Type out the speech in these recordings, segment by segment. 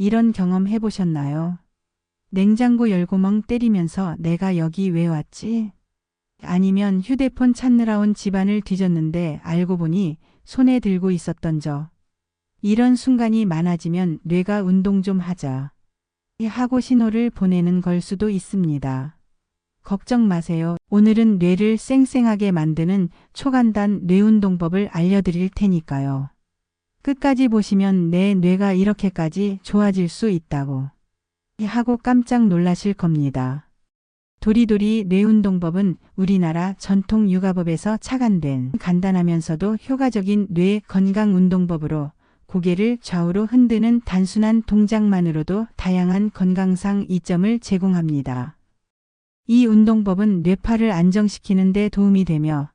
이런 경험 해보셨나요? 냉장고 열고 멍 때리면서 내가 여기 왜 왔지? 아니면 휴대폰 찾느라 온 집안을 뒤졌는데 알고 보니 손에 들고 있었던 저. 이런 순간이 많아지면 뇌가 운동 좀 하자 하고 신호를 보내는 걸 수도 있습니다. 걱정 마세요. 오늘은 뇌를 쌩쌩하게 만드는 초간단 뇌운동법을 알려드릴 테니까요. 끝까지 보시면 내 뇌가 이렇게까지 좋아질 수 있다고 하고 깜짝 놀라실 겁니다. 도리도리 뇌운동법은 우리나라 전통 육아법에서 착안된 간단하면서도 효과적인 뇌 건강 운동법으로 고개를 좌우로 흔드는 단순한 동작만으로도 다양한 건강상 이점을 제공합니다. 이 운동법은 뇌파를 안정시키는 데 도움이 되며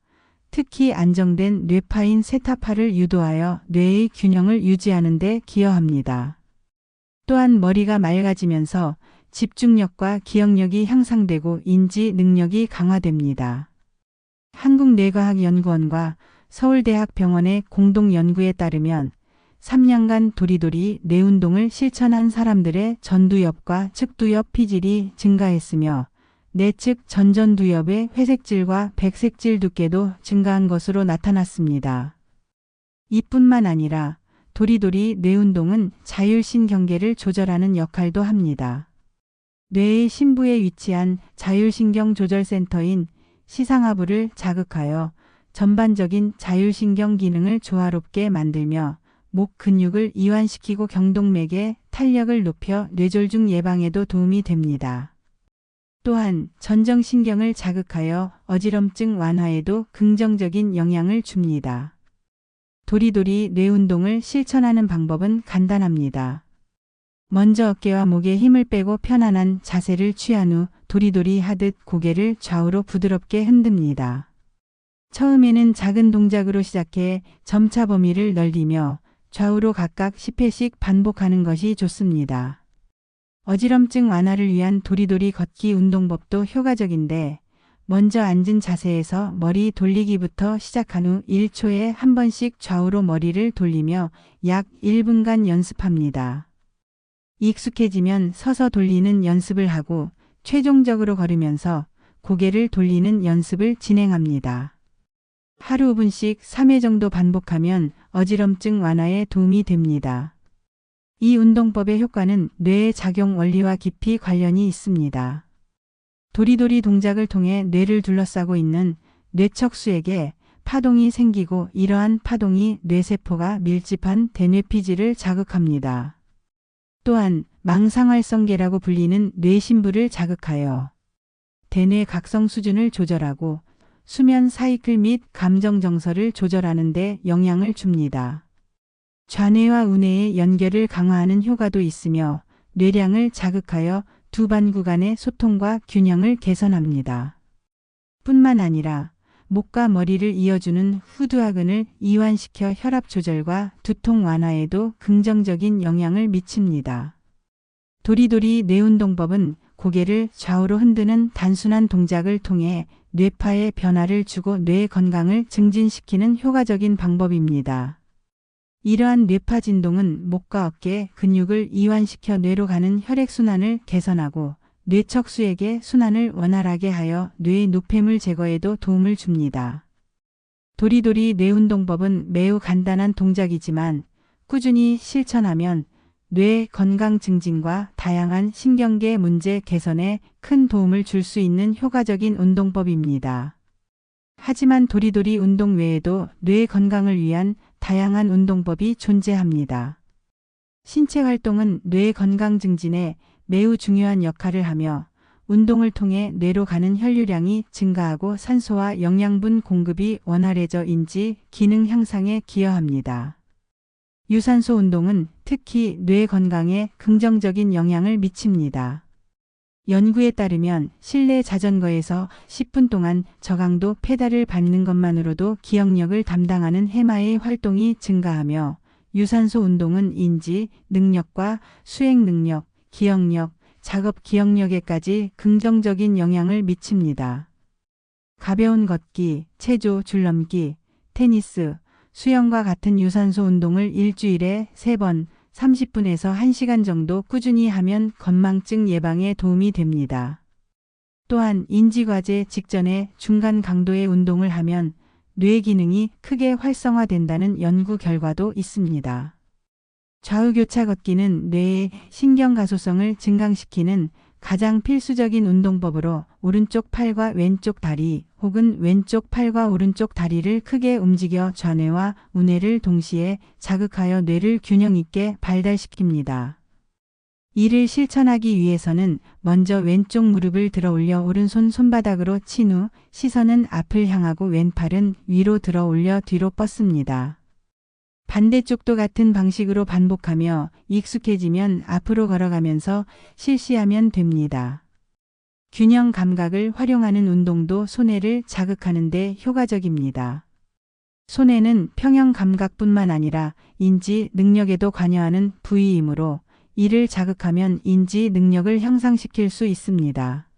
특히 안정된 뇌파인 세타파를 유도하여 뇌의 균형을 유지하는 데 기여합니다. 또한 머리가 맑아지면서 집중력과 기억력이 향상되고 인지 능력이 강화됩니다. 한국뇌과학연구원과 서울대학병원의 공동 연구에 따르면 3년간 도리도리 뇌운동을 실천한 사람들의 전두엽과 측두엽 피질이 증가했으며 내측 전전두엽의 회색질과 백색질 두께도 증가한 것으로 나타났습니다. 이뿐만 아니라 도리도리 뇌운동은 자율신경계를 조절하는 역할도 합니다. 뇌의 심부에 위치한 자율신경조절센터인 시상하부를 자극하여 전반적인 자율신경 기능을 조화롭게 만들며 목 근육을 이완시키고 경동맥의 탄력을 높여 뇌졸중 예방에도 도움이 됩니다. 또한 전정신경을 자극하여 어지럼증 완화에도 긍정적인 영향을 줍니다. 도리도리 뇌운동을 실천하는 방법은 간단합니다. 먼저 어깨와 목에 힘을 빼고 편안한 자세를 취한 후 도리도리 하듯 고개를 좌우로 부드럽게 흔듭니다. 처음에는 작은 동작으로 시작해 점차 범위를 넓히며 좌우로 각각 10회씩 반복하는 것이 좋습니다. 어지럼증 완화를 위한 도리도리 걷기 운동법도 효과적인데 먼저 앉은 자세에서 머리 돌리기부터 시작한 후 1초에 한 번씩 좌우로 머리를 돌리며 약 1분간 연습합니다. 익숙해지면 서서 돌리는 연습을 하고 최종적으로 걸으면서 고개를 돌리는 연습을 진행합니다. 하루 5분씩 3회 정도 반복하면 어지럼증 완화에 도움이 됩니다. 이 운동법의 효과는 뇌의 작용 원리와 깊이 관련이 있습니다. 도리도리 동작을 통해 뇌를 둘러싸고 있는 뇌척수에게 파동이 생기고 이러한 파동이 뇌세포가 밀집한 대뇌피질을 자극합니다. 또한 망상활성계라고 불리는 뇌심부를 자극하여 대뇌 각성 수준을 조절하고 수면 사이클 및 감정 정서를 조절하는 데 영향을 줍니다. 좌뇌와 우뇌의 연결을 강화하는 효과도 있으며 뇌량을 자극하여 두 반구 간의 소통과 균형을 개선합니다. 뿐만 아니라 목과 머리를 이어주는 후두하근을 이완시켜 혈압 조절과 두통 완화에도 긍정적인 영향을 미칩니다. 도리도리 뇌운동법은 고개를 좌우로 흔드는 단순한 동작을 통해 뇌파에 변화를 주고 뇌 건강을 증진시키는 효과적인 방법입니다. 이러한 뇌파 진동은 목과 어깨 근육을 이완시켜 뇌로 가는 혈액순환을 개선하고 뇌척수에게 순환을 원활하게 하여 뇌의 노폐물 제거에도 도움을 줍니다. 도리도리 뇌운동법은 매우 간단한 동작이지만 꾸준히 실천하면 뇌 건강 증진과 다양한 신경계 문제 개선에 큰 도움을 줄 수 있는 효과적인 운동법입니다. 하지만 도리도리 운동 외에도 뇌 건강을 위한 다양한 운동법이 존재합니다. 신체 활동은 뇌 건강 증진에 매우 중요한 역할을 하며 운동을 통해 뇌로 가는 혈류량이 증가하고 산소와 영양분 공급이 원활해져 인지 기능 향상에 기여합니다. 유산소 운동은 특히 뇌 건강에 긍정적인 영향을 미칩니다. 연구에 따르면 실내 자전거에서 10분 동안 저강도 페달을 밟는 것만으로도 기억력을 담당하는 해마의 활동이 증가하며 유산소 운동은 인지 능력과 수행 능력, 기억력, 작업 기억력에까지 긍정적인 영향을 미칩니다. 가벼운 걷기, 체조, 줄넘기, 테니스, 수영과 같은 유산소 운동을 일주일에 3번, 30분에서 1시간 정도 꾸준히 하면 건망증 예방에 도움이 됩니다. 또한 인지과제 직전에 중간 강도의 운동을 하면 뇌 기능이 크게 활성화된다는 연구 결과도 있습니다. 좌우교차 걷기는 뇌의 신경 가소성을 증강시키는 가장 필수적인 운동법으로 오른쪽 팔과 왼쪽 다리 혹은 왼쪽 팔과 오른쪽 다리를 크게 움직여 좌뇌와 우뇌를 동시에 자극하여 뇌를 균형 있게 발달시킵니다. 이를 실천하기 위해서는 먼저 왼쪽 무릎을 들어 올려 오른손 손바닥으로 친 후 시선은 앞을 향하고 왼팔은 위로 들어 올려 뒤로 뻗습니다. 반대쪽도 같은 방식으로 반복하며 익숙해지면 앞으로 걸어가면서 실시하면 됩니다. 균형 감각을 활용하는 운동도 손해를 자극하는 데 효과적입니다. 손해는 평형 감각뿐만 아니라 인지 능력에도 관여하는 부위이므로 이를 자극하면 인지 능력을 향상시킬 수 있습니다.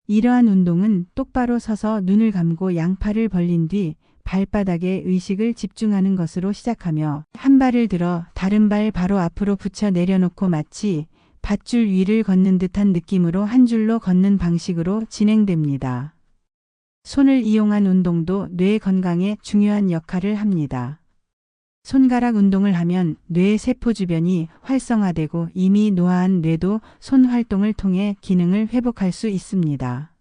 이러한 운동은 똑바로 서서 눈을 감고 양팔을 벌린 뒤 발바닥에 의식을 집중하는 것으로 시작하며 한 발을 들어 다른 발 바로 앞으로 붙여 내려놓고 마치 밧줄 위를 걷는 듯한 느낌으로 한 줄로 걷는 방식으로 진행됩니다. 손을 이용한 운동도 뇌 건강에 중요한 역할을 합니다. 손가락 운동을 하면 뇌 세포 주변이 활성화되고 이미 노화한 뇌도 손 활동을 통해 기능을 회복할 수 있습니다.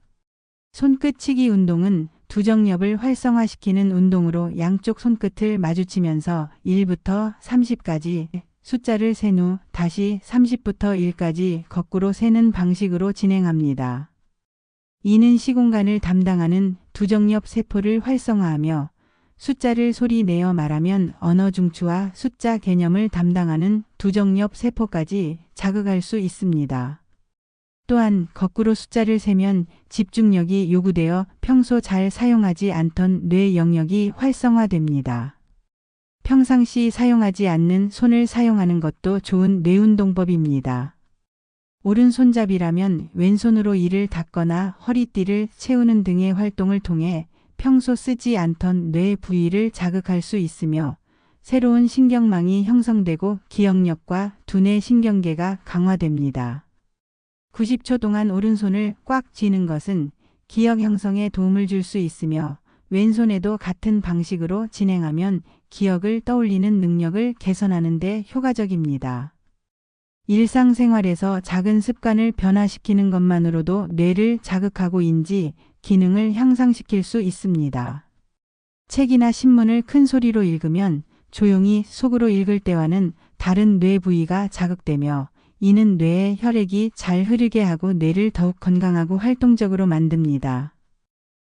손끝치기 운동은 두정엽을 활성화시키는 운동으로 양쪽 손끝을 마주치면서 1부터 30까지 숫자를 센 후 다시 30부터 1까지 거꾸로 세는 방식으로 진행합니다. 이는 시공간을 담당하는 두정엽 세포를 활성화하며 숫자를 소리 내어 말하면 언어 중추와 숫자 개념을 담당하는 두정엽 세포까지 자극할 수 있습니다. 또한 거꾸로 숫자를 세면 집중력이 요구되어 평소 잘 사용하지 않던 뇌 영역이 활성화됩니다. 평상시 사용하지 않는 손을 사용하는 것도 좋은 뇌운동법입니다. 오른손잡이라면 왼손으로 이를 닦거나 허리띠를 채우는 등의 활동을 통해 평소 쓰지 않던 뇌 부위를 자극할 수 있으며 새로운 신경망이 형성되고 기억력과 두뇌 신경계가 강화됩니다. 90초 동안 오른손을 꽉 쥐는 것은 기억 형성에 도움을 줄 수 있으며 왼손에도 같은 방식으로 진행하면 기억을 떠올리는 능력을 개선하는 데 효과적입니다. 일상생활에서 작은 습관을 변화시키는 것만으로도 뇌를 자극하고 인지 기능을 향상시킬 수 있습니다. 책이나 신문을 큰 소리로 읽으면 조용히 속으로 읽을 때와는 다른 뇌 부위가 자극되며 이는 뇌에 혈액이 잘 흐르게 하고 뇌를 더욱 건강하고 활동적으로 만듭니다.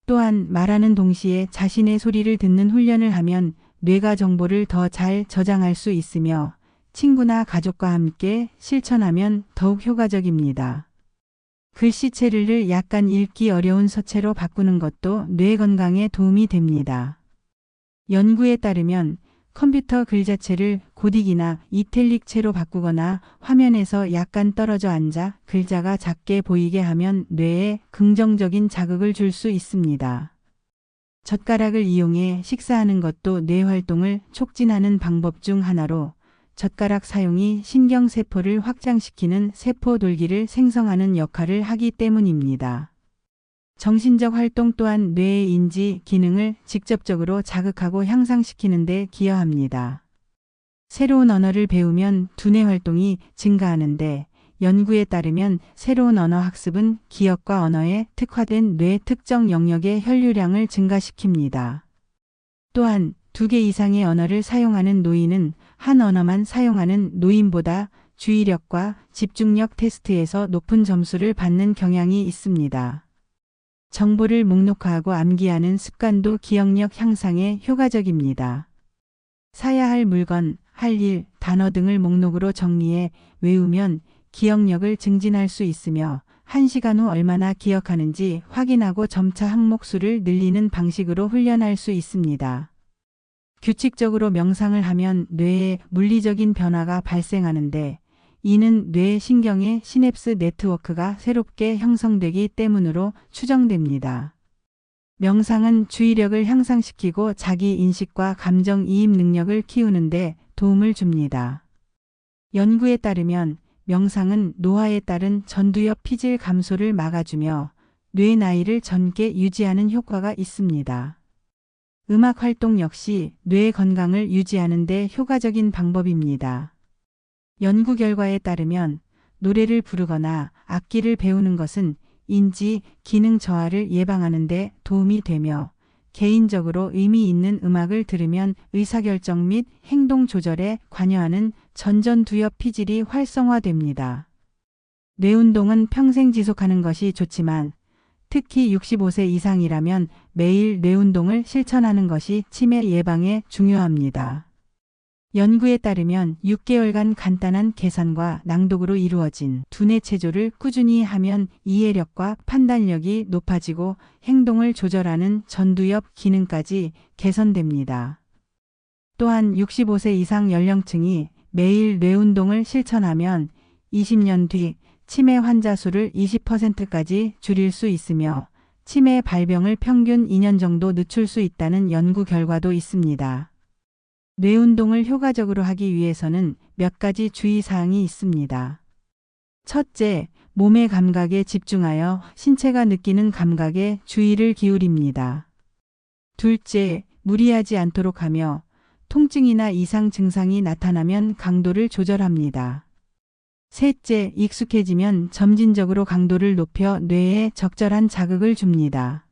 또한 말하는 동시에 자신의 소리를 듣는 훈련을 하면 뇌가 정보를 더 잘 저장할 수 있으며 친구나 가족과 함께 실천하면 더욱 효과적입니다. 글씨체를 약간 읽기 어려운 서체로 바꾸는 것도 뇌 건강에 도움이 됩니다. 연구에 따르면 컴퓨터 글자체를 고딕이나 이탈릭체로 바꾸거나 화면에서 약간 떨어져 앉아 글자가 작게 보이게 하면 뇌에 긍정적인 자극을 줄 수 있습니다. 젓가락을 이용해 식사하는 것도 뇌 활동을 촉진하는 방법 중 하나로 젓가락 사용이 신경세포를 확장시키는 세포돌기를 생성하는 역할을 하기 때문입니다. 정신적 활동 또한 뇌의 인지 기능을 직접적으로 자극하고 향상시키는 데 기여합니다. 새로운 언어를 배우면 두뇌 활동이 증가하는데 연구에 따르면 새로운 언어 학습은 기억과 언어에 특화된 뇌 특정 영역의 혈류량을 증가시킵니다. 또한 2개 이상의 언어를 사용하는 노인은 한 언어만 사용하는 노인보다 주의력과 집중력 테스트에서 높은 점수를 받는 경향이 있습니다. 정보를 목록화하고 암기하는 습관도 기억력 향상에 효과적입니다. 사야 할 물건, 할 일, 단어 등을 목록으로 정리해 외우면 기억력을 증진할 수 있으며 1시간 후 얼마나 기억하는지 확인하고 점차 항목 수를 늘리는 방식으로 훈련할 수 있습니다. 규칙적으로 명상을 하면 뇌에 물리적인 변화가 발생하는데 이는 뇌 신경의 시냅스 네트워크가 새롭게 형성되기 때문으로 추정됩니다. 명상은 주의력을 향상시키고 자기 인식과 감정 이입 능력을 키우는 데 도움을 줍니다. 연구에 따르면 명상은 노화에 따른 전두엽 피질 감소를 막아주며 뇌 나이를 젊게 유지하는 효과가 있습니다. 음악 활동 역시 뇌 건강을 유지하는 데 효과적인 방법입니다. 연구 결과에 따르면 노래를 부르거나 악기를 배우는 것은 인지, 기능 저하를 예방하는 데 도움이 되며 개인적으로 의미 있는 음악을 들으면 의사결정 및 행동 조절에 관여하는 전전두엽 피질이 활성화됩니다. 뇌 운동은 평생 지속하는 것이 좋지만 특히 65세 이상이라면 매일 뇌 운동을 실천하는 것이 치매 예방에 중요합니다. 연구에 따르면 6개월간 간단한 계산과 낭독으로 이루어진 두뇌 체조를 꾸준히 하면 이해력과 판단력이 높아지고 행동을 조절하는 전두엽 기능까지 개선됩니다. 또한 65세 이상 연령층이 매일 뇌 운동을 실천하면 20년 뒤 치매 환자 수를 20%까지 줄일 수 있으며 치매 발병을 평균 2년 정도 늦출 수 있다는 연구 결과도 있습니다. 뇌 운동을 효과적으로 하기 위해서는 몇 가지 주의사항이 있습니다. 첫째, 몸의 감각에 집중하여 신체가 느끼는 감각에 주의를 기울입니다. 둘째, 무리하지 않도록 하며 통증이나 이상 증상이 나타나면 강도를 조절합니다. 셋째, 익숙해지면 점진적으로 강도를 높여 뇌에 적절한 자극을 줍니다.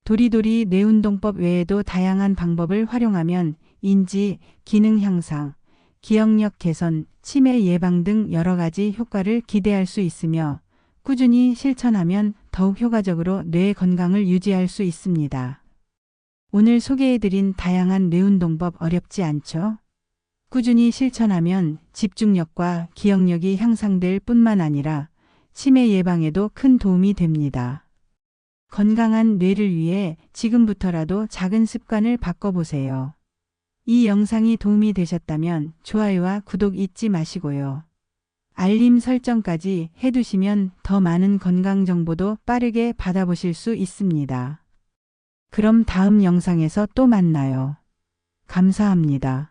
도리도리 뇌운동법 외에도 다양한 방법을 활용하면 인지, 기능 향상, 기억력 개선, 치매 예방 등 여러 가지 효과를 기대할 수 있으며 꾸준히 실천하면 더욱 효과적으로 뇌 건강을 유지할 수 있습니다. 오늘 소개해드린 다양한 뇌운동법 어렵지 않죠? 꾸준히 실천하면 집중력과 기억력이 향상될 뿐만 아니라 치매 예방에도 큰 도움이 됩니다. 건강한 뇌를 위해 지금부터라도 작은 습관을 바꿔보세요. 이 영상이 도움이 되셨다면 좋아요와 구독 잊지 마시고요. 알림 설정까지 해두시면 더 많은 건강 정보도 빠르게 받아보실 수 있습니다. 그럼 다음 영상에서 또 만나요. 감사합니다.